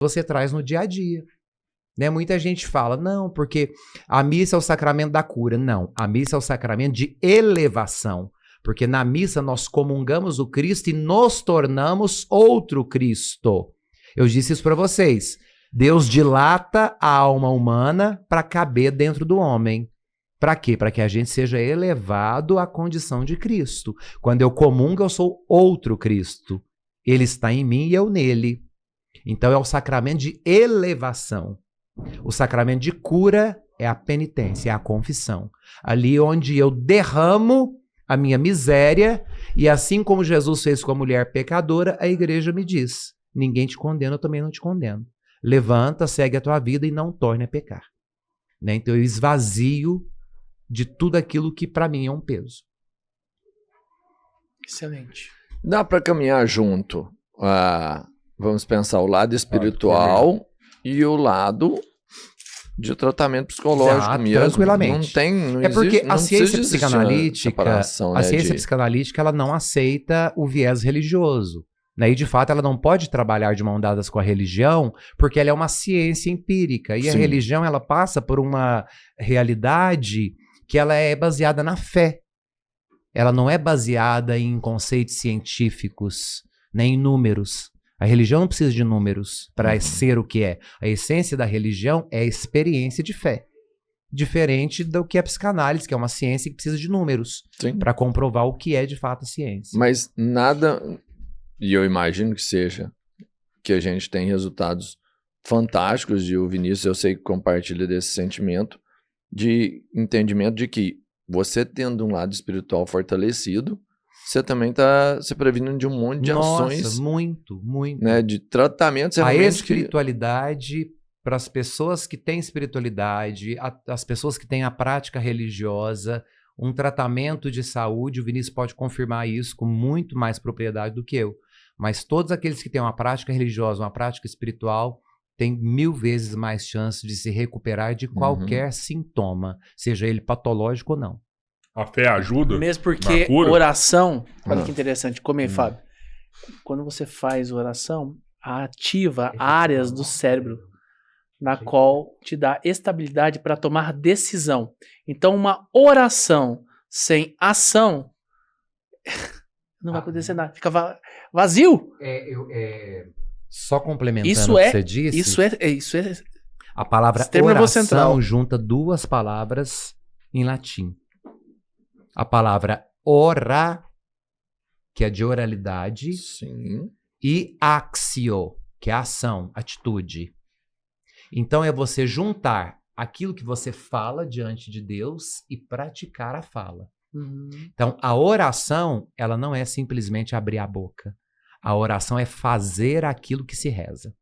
você traz no dia a dia. Né? Muita gente fala, não, porque a missa é o sacramento da cura. Não, a missa é o sacramento de elevação. Porque na missa nós comungamos o Cristo e nos tornamos outro Cristo. Eu disse isso para vocês. Deus dilata a alma humana para caber dentro do homem. Para quê? Para que a gente seja elevado à condição de Cristo. Quando eu comungo, eu sou outro Cristo. Ele está em mim e eu nele. Então é o sacramento de elevação. O sacramento de cura é a penitência, é a confissão. Ali onde eu derramo a minha miséria e assim como Jesus fez com a mulher pecadora, a igreja me diz, ninguém te condena, eu também não te condeno. Levanta, segue a tua vida e não torne a pecar. Né? Então eu esvazio de tudo aquilo que para mim é um peso. Excelente. Dá para caminhar junto, vamos pensar o lado espiritual e o lado de tratamento psicológico mesmo. Tranquilamente. Não é porque existe, a ciência psicanalítica, psicanalítica, ela não aceita o viés religioso. Né? E, de fato, ela não pode trabalhar de mão dadas com a religião, porque ela é uma ciência empírica. E a religião, ela passa por uma realidade que ela é baseada na fé. Ela não é baseada em conceitos científicos, nem em números. A religião não precisa de números para ser o que é. A essência da religião é a experiência de fé. Diferente do que a psicanálise, que é uma ciência que precisa de números para comprovar o que é de fato a ciência. Mas nada, e eu imagino que seja, que a gente tem resultados fantásticos, e o Vinícius eu sei que compartilha desse sentimento, de entendimento de que você tendo um lado espiritual fortalecido, você também está se prevenindo de um monte de ações. Muito. Né, de tratamentos. A espiritualidade, para as pessoas que têm espiritualidade, as pessoas que têm a prática religiosa, um tratamento de saúde, o Vinícius pode confirmar isso com muito mais propriedade do que eu. Mas todos aqueles que têm uma prática religiosa, uma prática espiritual, têm 1000 vezes mais chance de se recuperar de qualquer sintoma, seja ele patológico ou não. A fé ajuda? Mesmo porque oração, olha que interessante, como é, Fábio? Quando você faz oração, ativa áreas do cérebro na qual te dá estabilidade para tomar decisão. Então, uma oração sem ação não vai acontecer nada. Fica vazio. Só complementando o que você disse. Isso é a palavra oração junta duas palavras em latim. A palavra ora, que é de oralidade, e axio, que é ação, atitude. Então é você juntar aquilo que você fala diante de Deus e praticar a fala. Então a oração, ela não é simplesmente abrir a boca. A oração é fazer aquilo que se reza.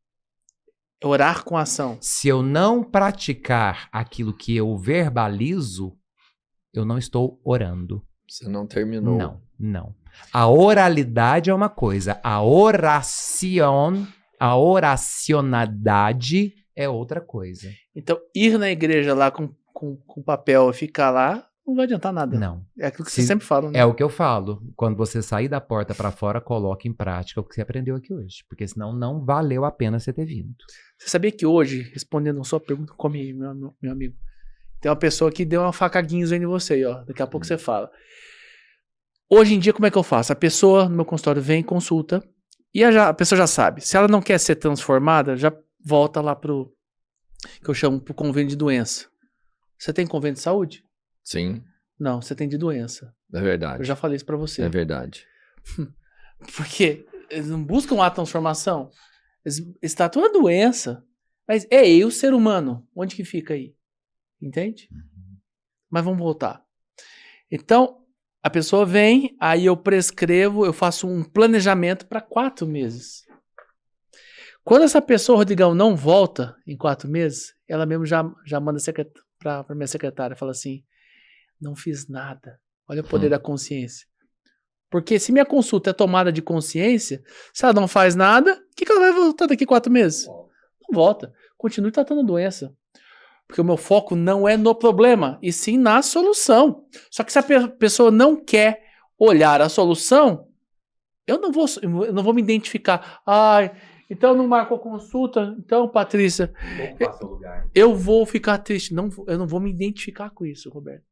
Orar com ação. Se eu não praticar aquilo que eu verbalizo, eu não estou orando. Você não terminou. Não. A oralidade é uma coisa. A oracionalidade é outra coisa. Então, ir na igreja lá com papel e ficar lá, não vai adiantar nada. Não. É aquilo que você sempre fala, né? É o que eu falo. Quando você sair da porta para fora, coloque em prática o que você aprendeu aqui hoje. Porque senão não valeu a pena você ter vindo. Você sabia que hoje, respondendo a sua pergunta, come, meu amigo, tem uma pessoa que deu uma faca guinzo aí em você, ó. Daqui a pouco você fala. Hoje em dia, como é que eu faço? A pessoa no meu consultório vem, consulta, e a pessoa já sabe. Se ela não quer ser transformada, já volta lá pro que eu chamo pro convênio de doença. Você tem convênio de saúde? Sim. Não, você tem de doença. É verdade. Eu já falei isso pra você. É verdade. Porque eles não buscam a transformação. Eles tratam a doença. Mas e o ser humano? Onde que fica aí? Entende? Mas vamos voltar. Então, a pessoa vem, aí eu prescrevo, eu faço um planejamento para 4 meses. Quando essa pessoa, Rodrigão, não volta em 4 meses, ela mesmo já manda para minha secretária, fala assim, não fiz nada. Olha o poder da consciência. Porque se minha consulta é tomada de consciência, se ela não faz nada, o que ela vai voltar daqui 4 meses? Não volta. Continue tratando a doença. Porque o meu foco não é no problema, e sim na solução. Só que se a pessoa não quer olhar a solução, eu não vou me identificar. Ai, Então não marcou consulta. Então, Patrícia, eu vou ficar triste. Eu não vou me identificar com isso, Roberto.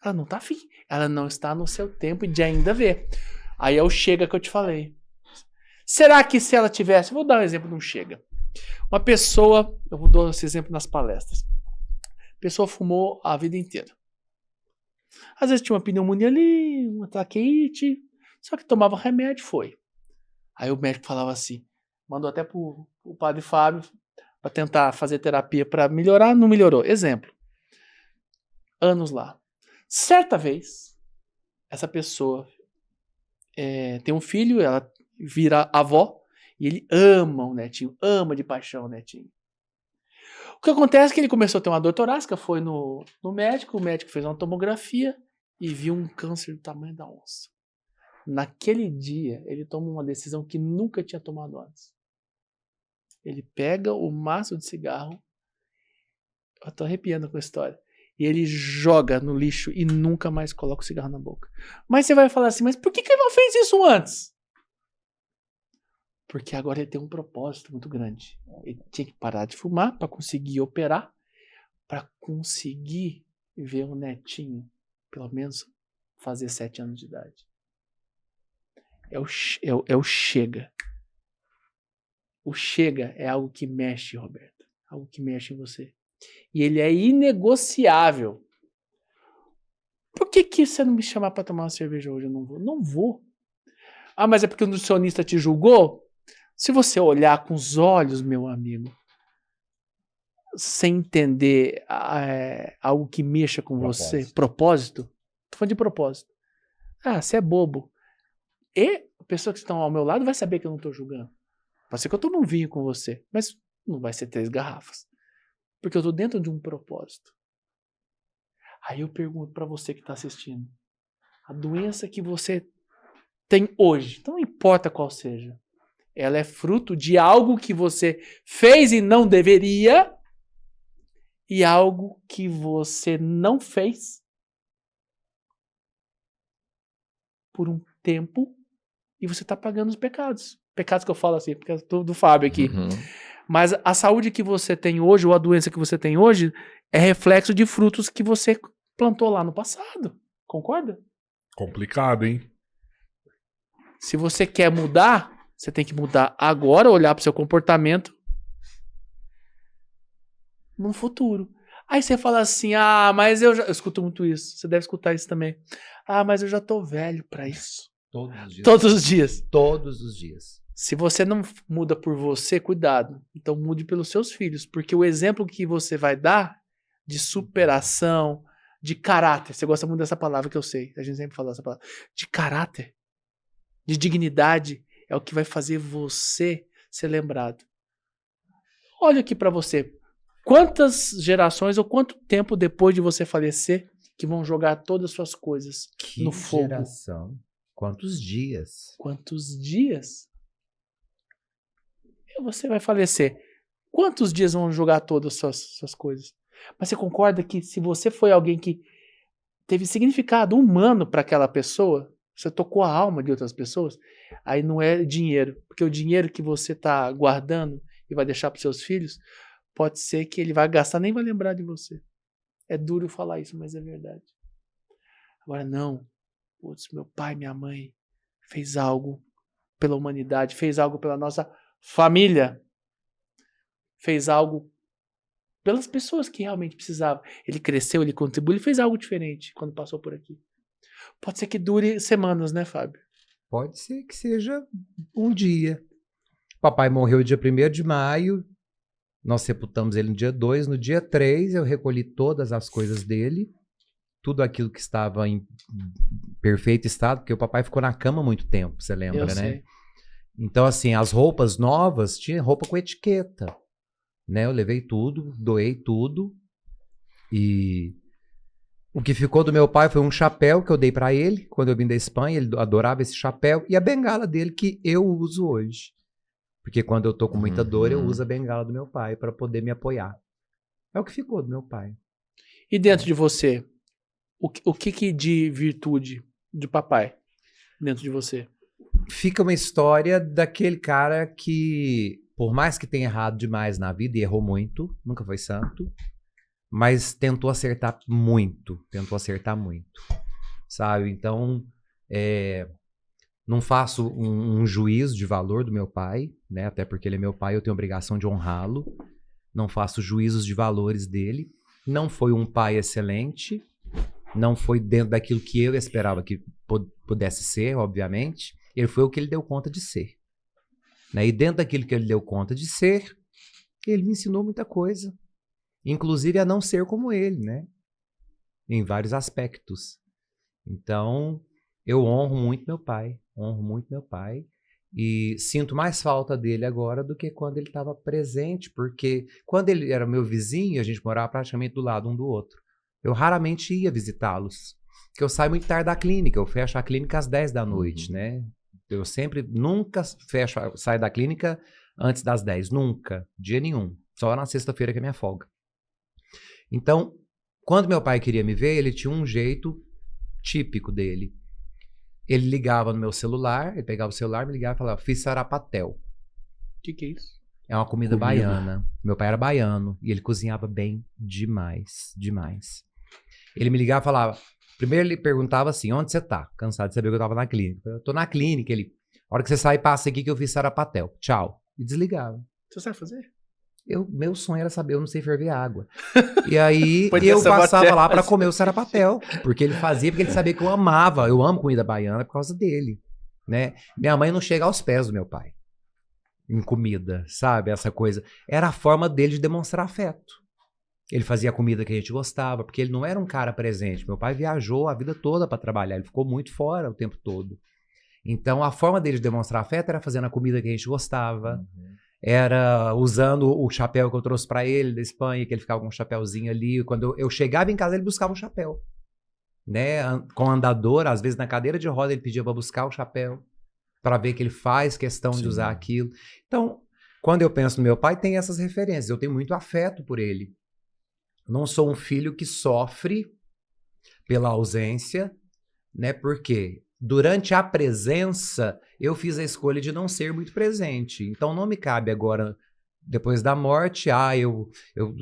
Ela não tá afim. Ela não está no seu tempo de ainda ver. Aí é o chega que eu te falei. Será que se ela tivesse... Vou dar um exemplo de um chega. Uma pessoa... Eu vou dar esse exemplo nas palestras. A pessoa fumou a vida inteira. Às vezes tinha uma pneumonia ali, uma traqueite. Só que tomava remédio, foi. Aí o médico falava assim... Mandou até pro padre Fábio para tentar fazer terapia para melhorar, não melhorou. Exemplo. Anos lá. Certa vez, essa pessoa tem um filho, ela vira avó, e ele ama o netinho, ama de paixão o netinho. O que acontece é que ele começou a ter uma dor torácica, foi no médico, o médico fez uma tomografia e viu um câncer do tamanho da onça. Naquele dia, ele toma uma decisão que nunca tinha tomado antes. Ele pega o maço de cigarro, eu tô arrepiando com a história, e ele joga no lixo e nunca mais coloca o cigarro na boca. Mas você vai falar assim, mas por que ele não fez isso antes? Porque agora ele tem um propósito muito grande. Ele tinha que parar de fumar para conseguir operar, para conseguir ver o netinho, pelo menos fazer 7 anos de idade. É o chega. O chega é algo que mexe, Roberto. Algo que mexe em você. E ele é inegociável. Por que você não me chamar para tomar uma cerveja hoje? Eu não vou. Não vou. Ah, mas é porque o nutricionista te julgou? Se você olhar com os olhos, meu amigo, sem entender algo que mexa com você, propósito, tô falando de propósito. Ah, você é bobo. E a pessoa que está ao meu lado vai saber que eu não estou julgando. Pode ser que eu tome um vinho com você, mas não vai ser 3 garrafas. Porque eu estou dentro de um propósito. Aí eu pergunto para você que está assistindo. A doença que você tem hoje, não importa qual seja, ela é fruto de algo que você fez e não deveria, e algo que você não fez por um tempo, e você está pagando os pecados. Pecados que eu falo assim, porque eu tô do Fábio aqui. Uhum. Mas a saúde que você tem hoje, ou a doença que você tem hoje, é reflexo de frutos que você plantou lá no passado. Concorda? Complicado, hein? Se você quer mudar, você tem que mudar agora, olhar para o seu comportamento no futuro. Aí você fala assim, mas eu escuto muito isso. Você deve escutar isso também. Mas eu já tô velho para isso. Todos os dias. Todos os dias. Todos os dias. Se você não muda por você, cuidado. Então mude pelos seus filhos. Porque o exemplo que você vai dar de superação, de caráter. Você gosta muito dessa palavra que eu sei. A gente sempre fala essa palavra. De caráter. De dignidade. É o que vai fazer você ser lembrado. Olha aqui para você. Quantas gerações ou quanto tempo depois de você falecer que vão jogar todas as suas coisas no fogo? Geração. Quantos dias? Quantos dias? Você vai falecer. Quantos dias vão jogar todas as suas coisas? Mas você concorda que se você foi alguém que teve significado humano para aquela pessoa, você tocou a alma de outras pessoas, aí não é dinheiro. Porque o dinheiro que você está guardando e vai deixar para os seus filhos, pode ser que ele vai gastar, nem vai lembrar de você. É duro falar isso, mas é verdade. Agora não. Putz, meu pai, minha mãe fez algo pela humanidade, fez algo pela nossa família, fez algo pelas pessoas que realmente precisavam. Ele cresceu, ele contribuiu, ele fez algo diferente quando passou por aqui. Pode ser que dure semanas, né, Fábio? Pode ser que seja um dia. Papai morreu dia 1º de maio, nós sepultamos ele no dia 2, no dia 3 eu recolhi todas as coisas dele, tudo aquilo que estava em perfeito estado, porque o papai ficou na cama muito tempo, você lembra, né? Sei. Então, assim, as roupas novas, tinha roupa com etiqueta, né? Eu levei tudo, doei tudo. E o que ficou do meu pai foi um chapéu que eu dei pra ele quando eu vim da Espanha. Ele adorava esse chapéu. E a bengala dele que eu uso hoje. Porque quando eu tô com muita dor, eu uso a bengala do meu pai pra poder me apoiar. É o que ficou do meu pai. E dentro de você, o que de virtude de papai dentro de você? fica uma história daquele cara que, por mais que tenha errado demais na vida, e errou muito, nunca foi santo, mas tentou acertar muito, sabe? Então, não faço um juízo de valor do meu pai, né? Até porque ele é meu pai, eu tenho a obrigação de honrá-lo. Não faço juízos de valores dele. Não foi um pai excelente, não foi dentro daquilo que eu esperava que pudesse ser, obviamente. Ele foi o que ele deu conta de ser, né? E dentro daquilo que ele deu conta de ser, ele me ensinou muita coisa. Inclusive a não ser como ele, né? Em vários aspectos. Então, eu honro muito meu pai. E sinto mais falta dele agora do que quando ele estava presente, porque quando ele era meu vizinho, a gente morava praticamente do lado um do outro. Eu raramente ia visitá-los, porque eu saio muito tarde da clínica, eu fecho a clínica às 10 da noite, né? Eu nunca saio da clínica antes das 10, nunca, dia nenhum, só na sexta-feira que é minha folga. Então, quando meu pai queria me ver, ele tinha um jeito típico dele. Ele ligava no meu celular, ele pegava o celular, me ligava e falava, fiz sarapatel. O que é isso? É uma comida baiana. Meu pai era baiano e ele cozinhava bem demais. Ele me ligava e falava, primeiro ele perguntava assim, onde você tá? Cansado de saber que eu tava na clínica. Eu tô na clínica, ele, a hora que você sai, passa aqui que eu fiz sarapatel. Tchau. E desligava. Você sabe fazer? Meu sonho era saber, eu não sei ferver água. E aí eu passava lá pra comer o sarapatel, porque ele fazia, porque ele sabia que eu amava. Eu amo comida baiana por causa dele, né? Minha mãe não chega aos pés do meu pai em comida, sabe? Essa coisa. Era a forma dele de demonstrar afeto. Ele fazia a comida que a gente gostava, porque ele não era um cara presente. Meu pai viajou a vida toda pra trabalhar, ele ficou muito fora o tempo todo. Então a forma dele de demonstrar afeto era fazendo a comida que a gente gostava. Era usando o chapéu que eu trouxe pra ele da Espanha, que ele ficava com um chapéuzinho ali. Quando eu chegava em casa, ele buscava o chapéu, né? Com andador, às vezes na cadeira de roda ele pedia pra buscar o chapéu, pra ver que ele faz questão de usar aquilo. Então, quando eu penso no meu pai, tem essas referências. Eu tenho muito afeto por ele. Não sou um filho que sofre pela ausência, né? Porque durante a presença, eu fiz a escolha de não ser muito presente. Então, não me cabe agora, depois da morte, eu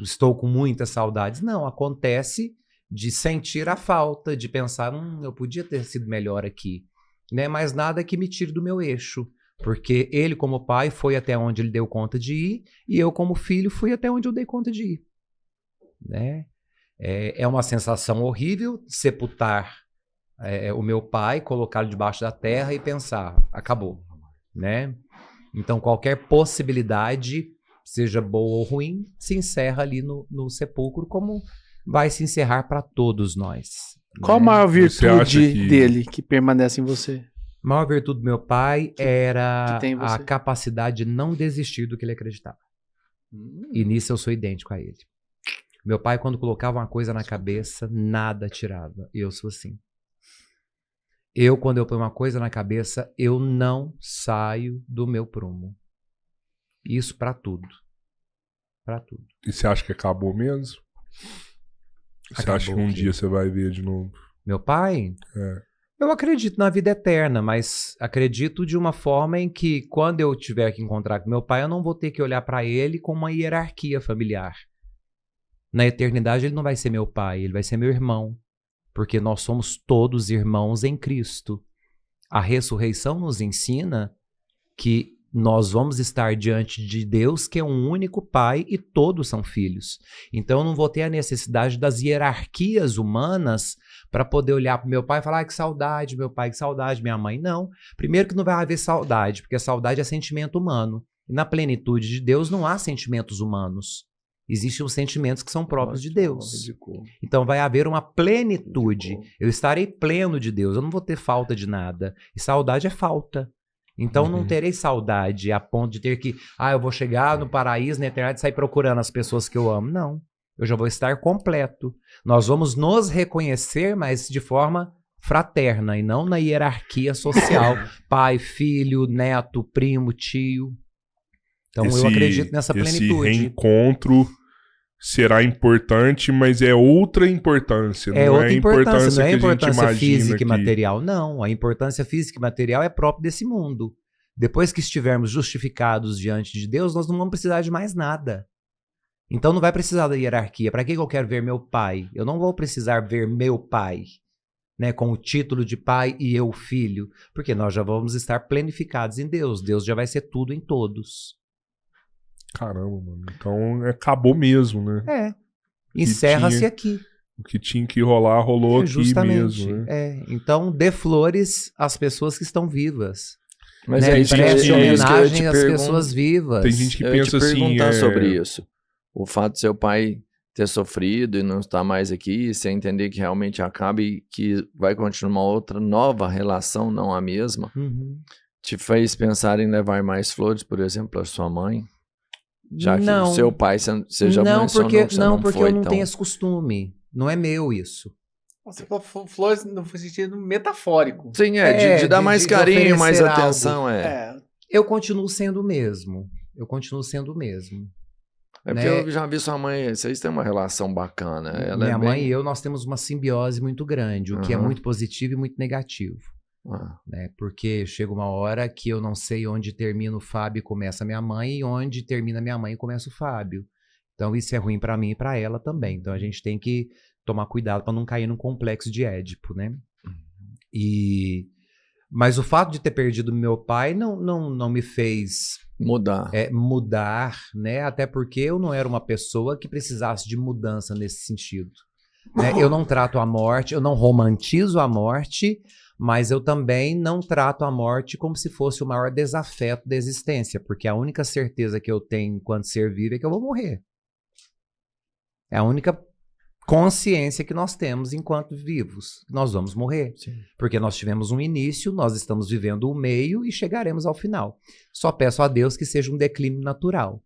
estou com muitas saudades. Não, acontece de sentir a falta, de pensar, eu podia ter sido melhor aqui, né? Mas nada que me tire do meu eixo. Porque ele, como pai, foi até onde ele deu conta de ir, e eu, como filho, fui até onde eu dei conta de ir, né? É uma sensação horrível sepultar o meu pai, colocá-lo debaixo da terra e pensar, acabou, né? Então qualquer possibilidade, seja boa ou ruim, se encerra ali no sepulcro, como vai se encerrar para todos nós. Qual a maior virtude dele que permanece em você? A maior virtude do meu pai era que tem em você? a capacidade de não desistir do que ele acreditava. E nisso eu sou idêntico a ele. Meu pai, quando colocava uma coisa na cabeça, nada tirava. E eu sou assim. Quando eu ponho uma coisa na cabeça, eu não saio do meu prumo. Isso pra tudo. Pra tudo. E você acha que acabou mesmo? Você acha que um dia você vai ver de novo? Meu pai? É. Eu acredito na vida eterna, mas acredito de uma forma em que quando eu tiver que encontrar com meu pai, eu não vou ter que olhar pra ele com uma hierarquia familiar. Na eternidade ele não vai ser meu pai, ele vai ser meu irmão. Porque nós somos todos irmãos em Cristo. A ressurreição nos ensina que nós vamos estar diante de Deus, que é um único Pai, e todos são filhos. Então eu não vou ter a necessidade das hierarquias humanas para poder olhar para meu pai e falar, que saudade, meu pai, que saudade, minha mãe. Não. Primeiro que não vai haver saudade, porque a saudade é sentimento humano. E na plenitude de Deus não há sentimentos humanos. Existem os sentimentos que são próprios de Deus. Então vai haver uma plenitude. Eu estarei pleno de Deus. Eu não vou ter falta de nada. E saudade é falta. Então não terei saudade a ponto de ter que... eu vou chegar no paraíso, na eternidade, e sair procurando as pessoas que eu amo. Não. Eu já vou estar completo. Nós vamos nos reconhecer, mas de forma fraterna e não na hierarquia social. Pai, filho, neto, primo, tio. Então eu acredito nessa plenitude. Esse reencontro será importante, mas é outra importância. É não outra é a importância, não é a que a gente importância imagina física e que- material, não. A importância física e material é própria desse mundo. Depois que estivermos justificados diante de Deus, nós não vamos precisar de mais nada. Então não vai precisar da hierarquia. Para que eu quero ver meu pai? Eu não vou precisar ver meu pai, né, com o título de pai e eu filho, porque nós já vamos estar planificados em Deus. Deus já vai ser tudo em todos. Caramba, mano. Então acabou mesmo, né? É. Encerra-se tinha- aqui. O que tinha que rolar, rolou É, aqui justamente. mesmo, né? É. Então dê flores às pessoas que estão vivas. Mas Né? é isso que Preste isso que eu ia homenagem te às perguntar. pessoas vivas. Tem gente que Eu ia te pensa assim, perguntar sobre isso. O fato de seu pai ter sofrido e não estar mais aqui, você entender que realmente acaba e que vai continuar uma outra nova relação, não a mesma, Uhum. te fez pensar em levar mais flores, por exemplo, para sua mãe? Já que não, o seu pai, você já não, mencionou porque, que você não, não porque foi, eu não então... tenho esse costume. Não é meu isso. Você falou flores no sentido metafórico. Sim, de dar mais de carinho, mais oferecer atenção, É. Eu continuo sendo o mesmo. Eu continuo sendo o mesmo. É porque né? eu já vi sua mãe, vocês têm uma relação bacana. Ela Minha é mãe bem... e eu, nós temos uma simbiose muito grande, o que é Aham. muito positivo e muito negativo. Ah, Né? Porque chega uma hora que eu não sei onde termina o Fábio e começa a minha mãe, e onde termina minha mãe e começa o Fábio. Então isso é ruim pra mim e pra ela também. Então a gente tem que tomar cuidado pra não cair num complexo de Édipo, né? Mas o fato de ter perdido meu pai não me fez mudar. mudar, né? Até porque eu não era uma pessoa que precisasse de mudança nesse sentido. Né? Eu não trato a morte, eu não romantizo a morte, mas eu também não trato a morte como se fosse o maior desafeto da existência, porque a única certeza que eu tenho enquanto ser vivo é que eu vou morrer. É a única consciência que nós temos enquanto vivos. Nós vamos morrer. Sim. Porque nós tivemos um início, nós estamos vivendo o meio e chegaremos ao final. Só peço a Deus que seja um declínio natural,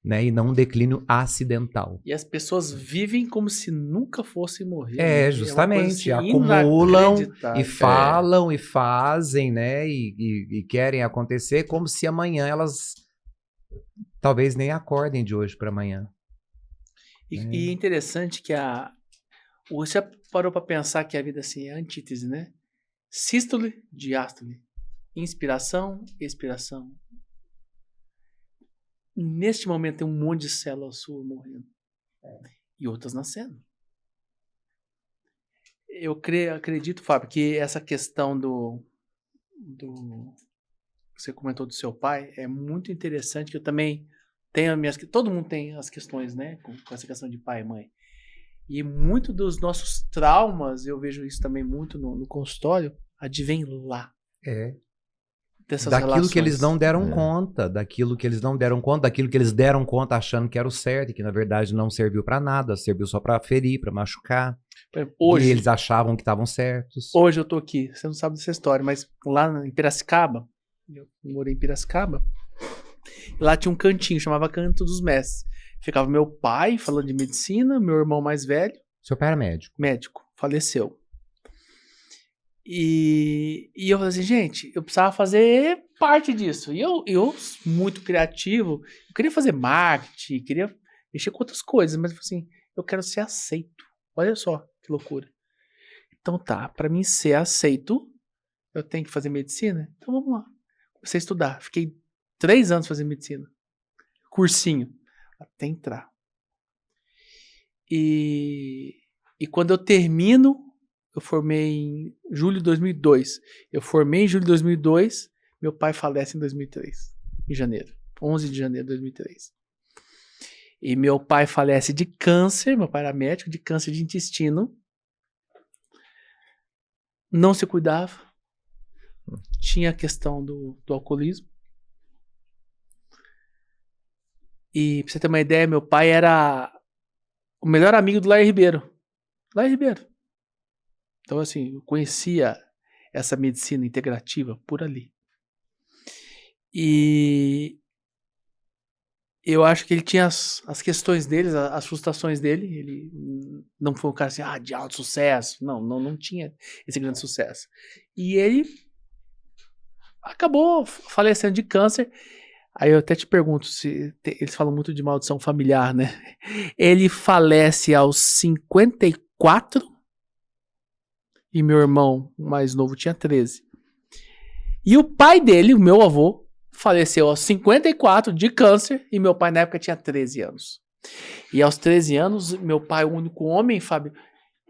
né? E não um declínio acidental. E as pessoas vivem como se nunca fossem morrer. É, né? justamente. É uma coisa, assim, Acumulam inacreditável. e falam e fazem, né? E querem acontecer como se amanhã elas talvez nem acordem de hoje para amanhã. E é interessante que você parou para pensar que a vida assim, é a antítese, né? Sístole, diástole. Inspiração, expiração. Neste momento tem um monte de células suas morrendo. E outras nascendo. Eu acredito, Fábio, que essa questão do você comentou do seu pai é muito interessante, que eu também tenho todo mundo tem as questões, né, com essa questão de pai e mãe. E muito dos nossos traumas, eu vejo isso também muito no consultório, advém lá. Dessas daquilo relações. que eles não deram conta, daquilo que eles não deram conta, daquilo que eles deram conta achando que era o certo, e que na verdade não serviu para nada, serviu só para ferir, para machucar. Hoje, e eles achavam que estavam certos. Hoje eu tô aqui, você não sabe dessa história, mas lá em Piracicaba, eu morei em Piracicaba, lá tinha um cantinho, chamava Canto dos Mestres. Ficava meu pai falando de medicina, meu irmão mais velho. Seu pai era médico, faleceu. E eu falei assim, gente, eu precisava fazer parte disso. E eu muito criativo, eu queria fazer marketing, queria mexer com outras coisas, mas eu falei assim, eu quero ser aceito. Olha só que loucura. Então tá, pra mim ser aceito, eu tenho que fazer medicina? Então vamos lá. Comecei a estudar. Fiquei 3 anos fazendo medicina. Cursinho. Até entrar. E quando eu termino, eu formei em julho de 2002. Eu formei em julho de 2002, meu pai falece em 2003, em janeiro. 11 de janeiro de 2003. E meu pai falece de câncer, meu pai era médico, de câncer de intestino. Não se cuidava. Tinha a questão do alcoolismo. E pra você ter uma ideia, meu pai era o melhor amigo do Lair Ribeiro. Lair Ribeiro. Então, assim, eu conhecia essa medicina integrativa por ali. E eu acho que ele tinha as questões dele, as frustrações dele. Ele não foi um cara assim, de alto sucesso. Não tinha esse grande sucesso. E ele acabou falecendo de câncer. Aí eu até te pergunto, eles falam muito de maldição familiar, né? Ele falece aos 54 e meu irmão mais novo tinha 13. E o pai dele, o meu avô, faleceu aos 54 de câncer e meu pai na época tinha 13 anos. E aos 13 anos, meu pai, o único homem, Fábio,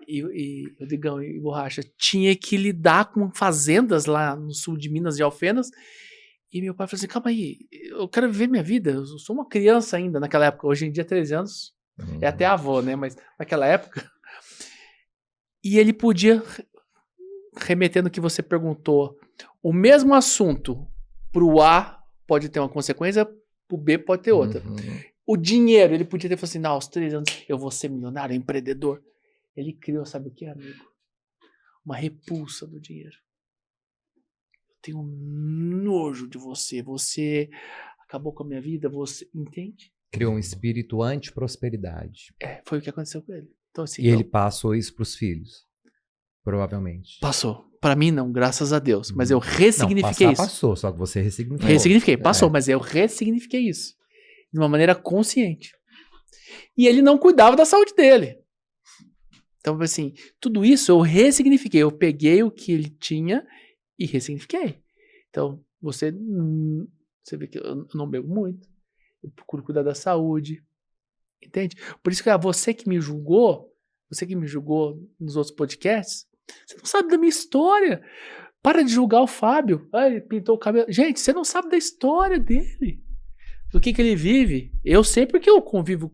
e Rodrigão e Borracha, tinha que lidar com fazendas lá no sul de Minas, de Alfenas. E meu pai falou assim, calma aí, eu quero viver minha vida, eu sou uma criança ainda naquela época, hoje em dia 13 anos, é até avô, né, mas naquela época. E ele podia, remetendo o que você perguntou, o mesmo assunto pro A pode ter uma consequência, pro B pode ter outra. O dinheiro, ele podia ter falado assim, não, aos 13 anos eu vou ser milionário, empreendedor. Ele criou, sabe o que, amigo? Uma repulsa do dinheiro. Tenho nojo de você. Você acabou com a minha vida, você... Entende? Criou um espírito anti-prosperidade. Foi o que aconteceu com ele. Então, assim, e ele passou isso pros filhos. Provavelmente. Passou. Pra mim não, graças a Deus. Mas eu ressignifiquei isso. Passou, só que você ressignificou. Ressignifiquei, passou, mas eu ressignifiquei isso. De uma maneira consciente. E ele não cuidava da saúde dele. Então, assim, tudo isso eu ressignifiquei. Eu peguei o que ele tinha e ressignifiquei. Então, você vê que eu não bebo muito. Eu procuro cuidar da saúde. Entende? Por isso que você que me julgou nos outros podcasts, você não sabe da minha história. Para de julgar o Fábio. Ele pintou o cabelo. Gente, você não sabe da história dele. Do que ele vive. Eu sei porque eu convivo